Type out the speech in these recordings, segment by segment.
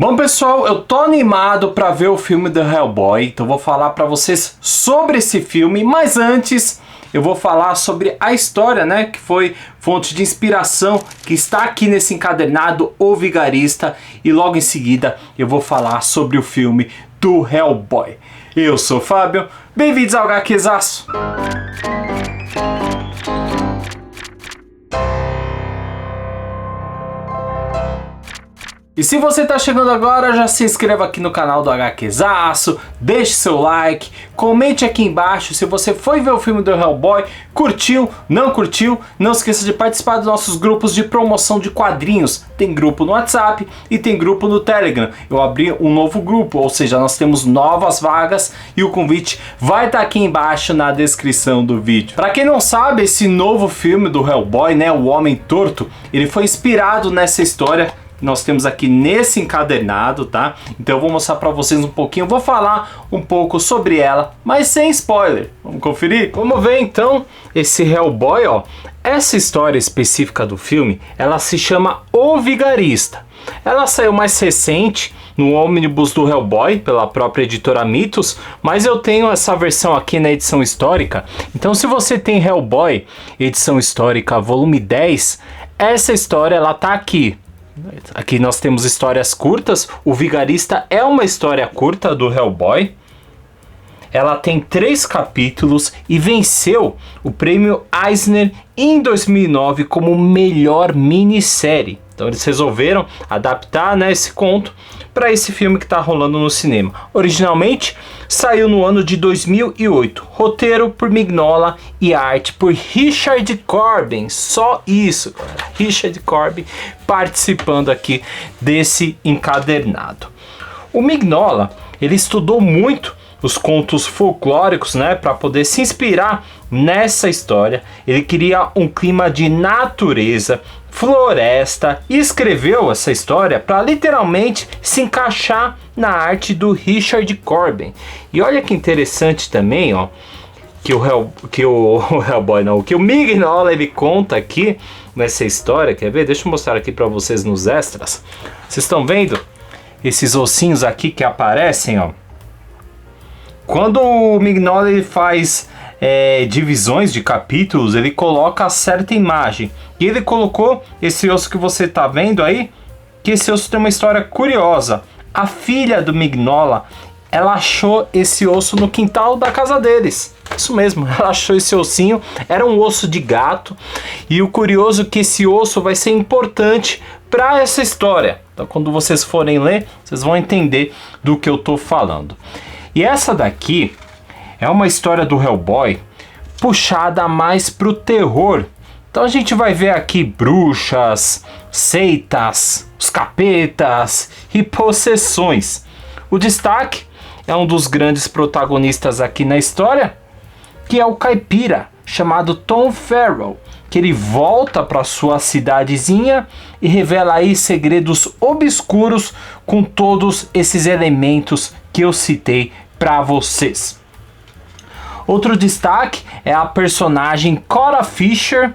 Bom pessoal, eu tô animado para ver o filme do Hellboy, então vou falar para vocês sobre esse filme, mas antes eu vou falar sobre a história, né, que foi fonte de inspiração, que está aqui nesse encadernado O Vigarista, e logo em seguida eu vou falar sobre o filme do Hellboy. Eu sou o Fábio, bem-vindos ao HQzaço! E se você está chegando agora, já se inscreva aqui no canal do HQzaço, deixe seu like, comente aqui embaixo se você foi ver o filme do Hellboy, curtiu, não esqueça de participar dos nossos grupos de promoção de quadrinhos. Tem grupo no WhatsApp e tem grupo no Telegram. Eu abri um novo grupo, ou seja, nós temos novas vagas e o convite vai estar aqui embaixo na descrição do vídeo. Para quem não sabe, esse novo filme do Hellboy, né, O Homem Torto, ele foi inspirado nessa história nós temos aqui nesse encadernado, tá? Então eu vou mostrar pra vocês um pouquinho, vou falar um pouco sobre ela, mas sem spoiler. Vamos conferir? Vamos ver então esse Hellboy, ó. Essa história específica do filme, ela se chama O Vigarista. Ela saiu mais recente no ônibus do Hellboy, pela própria editora Mitos, mas eu tenho essa versão aqui na edição histórica. Então se você tem Hellboy, edição histórica, volume 10, essa história ela tá aqui. Aqui nós temos histórias curtas. O Vigarista é uma história curta do Hellboy. Ela tem 3 capítulos e venceu o prêmio Eisner em 2009 como melhor minissérie. Então eles resolveram adaptar, né, esse conto para esse filme que está rolando no cinema. Originalmente saiu no ano de 2008. Roteiro por Mignola e arte por Richard Corbin. Só isso, galera. Richard Corbin participando aqui desse encadernado. O Mignola, ele estudou muito os contos folclóricos, né, para poder se inspirar nessa história. Ele queria um clima de natureza, floresta, e escreveu essa história para literalmente se encaixar na arte do Richard Corbin. E olha que interessante também, ó, que o Mignola ele conta aqui nessa história. Quer ver? Deixa eu mostrar aqui para vocês nos extras. Vocês estão vendo esses ossinhos aqui que aparecem, ó? Quando o Mignola ele faz divisões de capítulos, ele coloca certa imagem. E ele colocou esse osso que você está vendo aí, que esse osso tem uma história curiosa. A filha do Mignola, ela achou esse osso no quintal da casa deles. Isso mesmo, ela achou esse ossinho, era um osso de gato. E o curioso é que esse osso vai ser importante para essa história. Então quando vocês forem ler, vocês vão entender do que eu estou falando. E essa daqui é uma história do Hellboy puxada mais pro terror. Então a gente vai ver aqui bruxas, seitas, os capetas e possessões. O destaque é um dos grandes protagonistas aqui na história, que é o caipira, chamado Tom Farrell, que ele volta para sua cidadezinha e revela aí segredos obscuros com todos esses elementos que eu citei para vocês. Outro destaque é a personagem Cora Fisher,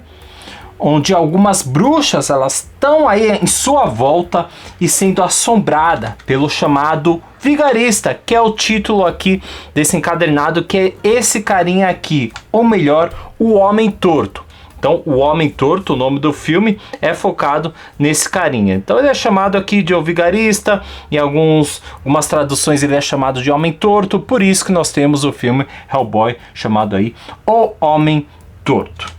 onde algumas bruxas elas estão aí em sua volta e sendo assombrada pelo chamado Vigarista, que é o título aqui desse encadernado, que é esse carinha aqui, ou melhor, o Homem Torto. Então, o Homem Torto, o nome do filme, é focado nesse carinha. Então, ele é chamado aqui de O Vigarista, em algumas traduções ele é chamado de Homem Torto, por isso que nós temos o filme Hellboy chamado aí O Homem Torto.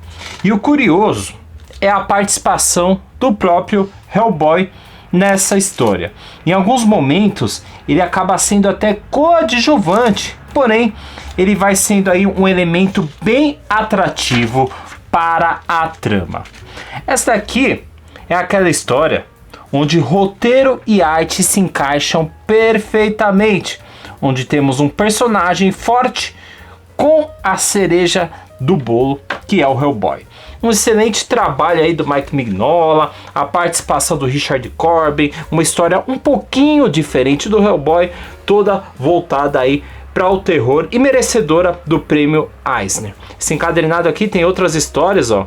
E o curioso é a participação do próprio Hellboy nessa história. Em alguns momentos, ele acaba sendo até coadjuvante, porém, ele vai sendo aí um elemento bem atrativo para a trama. Esta aqui é aquela história onde roteiro e arte se encaixam perfeitamente, onde temos um personagem forte com a cereja do bolo, que é o Hellboy. Um excelente trabalho aí do Mike Mignola, a participação do Richard Corbin, uma história um pouquinho diferente do Hellboy, toda voltada aí para o terror e merecedora do prêmio Eisner. Esse encadernado aqui tem outras histórias, ó,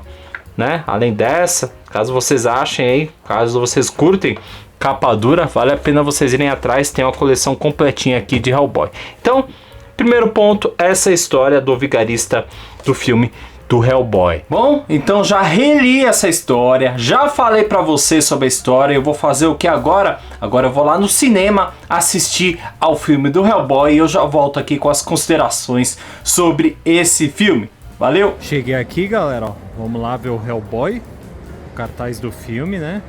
né? Além dessa, caso vocês achem aí, caso vocês curtem, capa dura, vale a pena vocês irem atrás, tem uma coleção completinha aqui de Hellboy. Então, primeiro ponto, essa história do vigarista do filme do Hellboy. Bom, então já reli essa história, já falei pra você sobre a história. Eu vou fazer o que agora? Agora eu vou lá no cinema assistir ao filme do Hellboy e eu já volto aqui com as considerações sobre esse filme. Valeu? Cheguei aqui, galera, ó. Vamos lá ver o Hellboy, o cartaz do filme, né?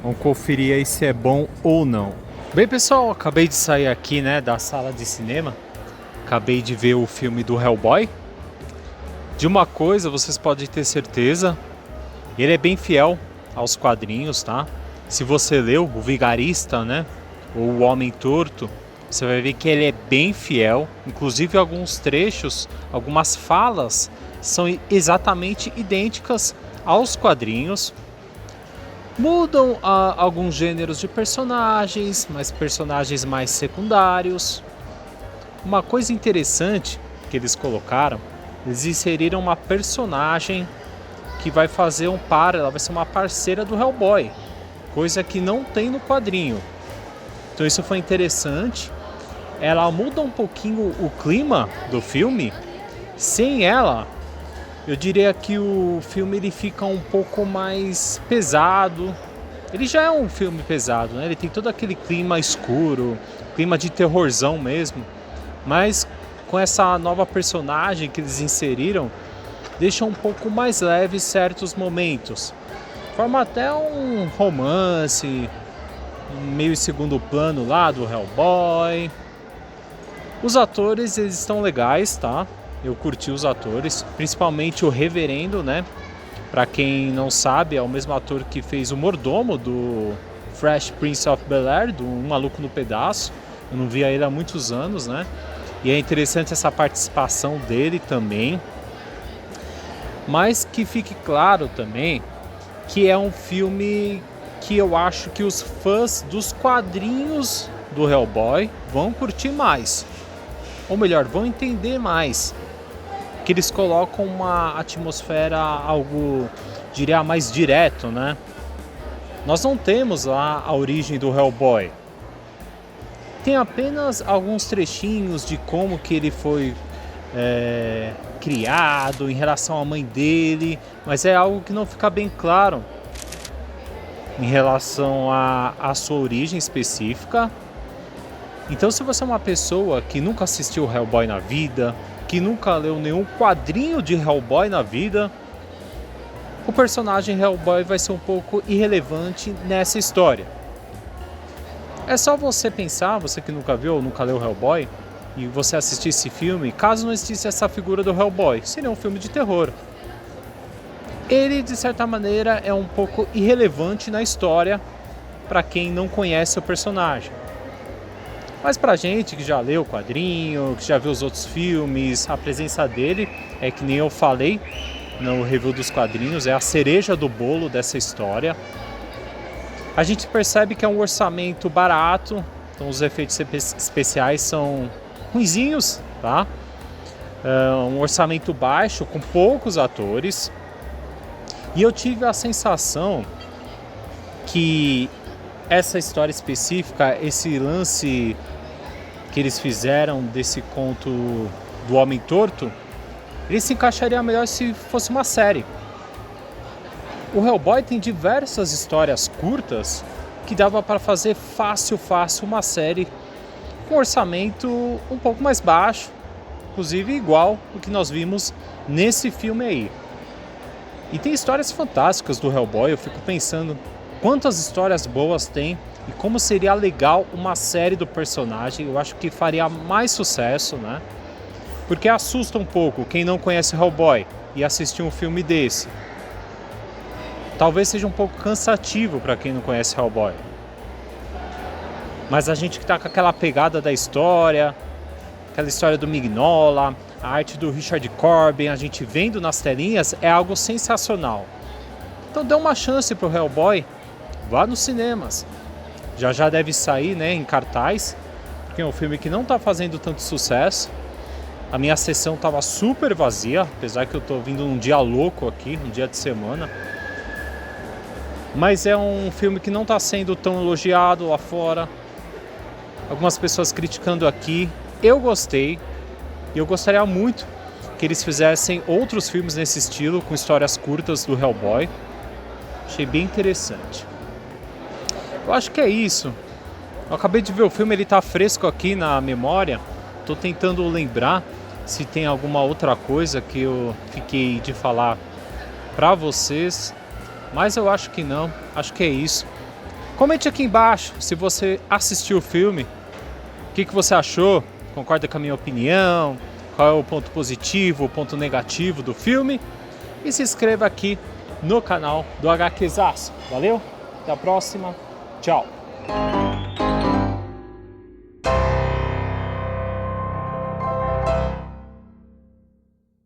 Vamos conferir aí se é bom ou não. Bem, pessoal, acabei de sair aqui, né, da sala de cinema. Acabei de ver o filme do Hellboy. De uma coisa vocês podem ter certeza, ele é bem fiel aos quadrinhos, tá? Se você leu O Vigarista, né, ou O Homem Torto, você vai ver que ele é bem fiel. Inclusive alguns trechos, algumas falas são exatamente idênticas aos quadrinhos. Mudam alguns gêneros de personagens, mas personagens mais secundários. Uma coisa interessante que eles colocaram, eles inseriram uma personagem que vai fazer um par, ela vai ser uma parceira do Hellboy, coisa que não tem no quadrinho. Então isso foi interessante. Ela muda um pouquinho o clima do filme. Sem ela, eu diria que o filme ele fica um pouco mais pesado. Ele já é um filme pesado, né? Ele tem todo aquele clima escuro, clima de terrorzão mesmo, mas com essa nova personagem que eles inseriram, deixa um pouco mais leve certos momentos. Forma até um romance, meio em segundo plano lá do Hellboy. Os atores, eles estão legais, tá? Eu curti os atores, principalmente o Reverendo, né? Pra quem não sabe, é o mesmo ator que fez o mordomo do Fresh Prince of Bel-Air, do Um Maluco no Pedaço. Eu não via ele há muitos anos, né? E é interessante essa participação dele também. Mas que fique claro também que é um filme que eu acho que os fãs dos quadrinhos do Hellboy vão curtir mais. Ou melhor, vão entender mais. Que eles colocam uma atmosfera algo, diria, mais direto, né? Nós não temos lá a origem do Hellboy. Tem apenas alguns trechinhos de como que ele foi criado em relação à mãe dele, mas é algo que não fica bem claro em relação à sua origem específica. Então, se você é uma pessoa que nunca assistiu Hellboy na vida, que nunca leu nenhum quadrinho de Hellboy na vida, o personagem Hellboy vai ser um pouco irrelevante nessa história. É só você pensar, você que nunca viu ou nunca leu Hellboy, e você assistir esse filme, caso não existisse essa figura do Hellboy, seria um filme de terror. Ele, de certa maneira, é um pouco irrelevante na história para quem não conhece o personagem. Mas pra gente que já leu o quadrinho, que já viu os outros filmes, a presença dele é que nem eu falei no review dos quadrinhos, é a cereja do bolo dessa história. A gente percebe que é um orçamento barato, então os efeitos especiais são ruinzinhos, tá? É um orçamento baixo, com poucos atores. E eu tive a sensação que essa história específica, esse lance que eles fizeram desse conto do Homem Torto, ele se encaixaria melhor se fosse uma série. O Hellboy tem diversas histórias curtas que dava para fazer fácil uma série com orçamento um pouco mais baixo, inclusive igual o que nós vimos nesse filme aí. E tem histórias fantásticas do Hellboy, eu fico pensando quantas histórias boas tem e como seria legal uma série do personagem. Eu acho que faria mais sucesso, né? Porque assusta um pouco quem não conhece Hellboy e assistir um filme desse. Talvez seja um pouco cansativo para quem não conhece Hellboy. Mas a gente que tá com aquela pegada da história, aquela história do Mignola, a arte do Richard Corbin, a gente vendo nas telinhas, é algo sensacional. Então dê uma chance pro Hellboy, vá nos cinemas. Já deve sair, né, em cartaz, porque é um filme que não tá fazendo tanto sucesso. A minha sessão tava super vazia, apesar que eu tô vindo num dia louco aqui, um dia de semana. mas é um filme que não está sendo tão elogiado lá fora. Algumas pessoas criticando aqui. Eu gostei e eu gostaria muito que eles fizessem outros filmes nesse estilo, com histórias curtas do Hellboy. Achei bem interessante. Eu acho que é isso. Eu acabei de ver o filme, ele tá fresco aqui na memória. Tô tentando lembrar se tem alguma outra coisa que eu fiquei de falar pra vocês, mas eu acho que não. Acho que é isso. Comente aqui embaixo se você assistiu o filme. O que você achou? Concorda com a minha opinião? Qual é o ponto positivo, o ponto negativo do filme? E se inscreva aqui no canal do HQzaço. Valeu? Até a próxima. Tchau.